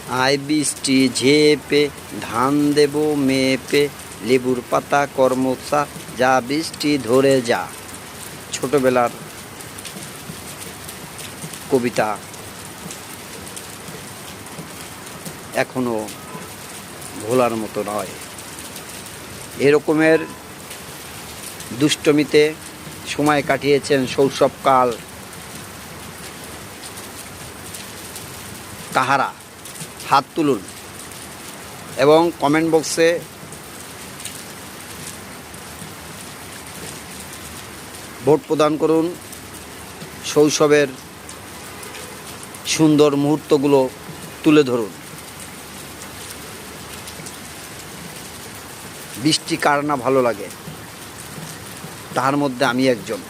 আয় বৃষ্টি ঝেপে ধান দেব মেপে লেবুর পাতা কর্মচা যা বৃষ্টি ধরে যা। ছোটবেলার কবিতা এখনো ভোলার মতো নয়। এরকমের দুষ্টমিতে সময় কাটিয়েছেন শৈশবকাল কাহারা? হাত তুলুন এবং কমেন্ট বক্সে ভোট প্রদান করুন। শৈশবের সুন্দর মুহূর্তগুলো তুলে ধরুন। বৃষ্টি কার না ভালো লাগে, তার মধ্যে আমি একজন।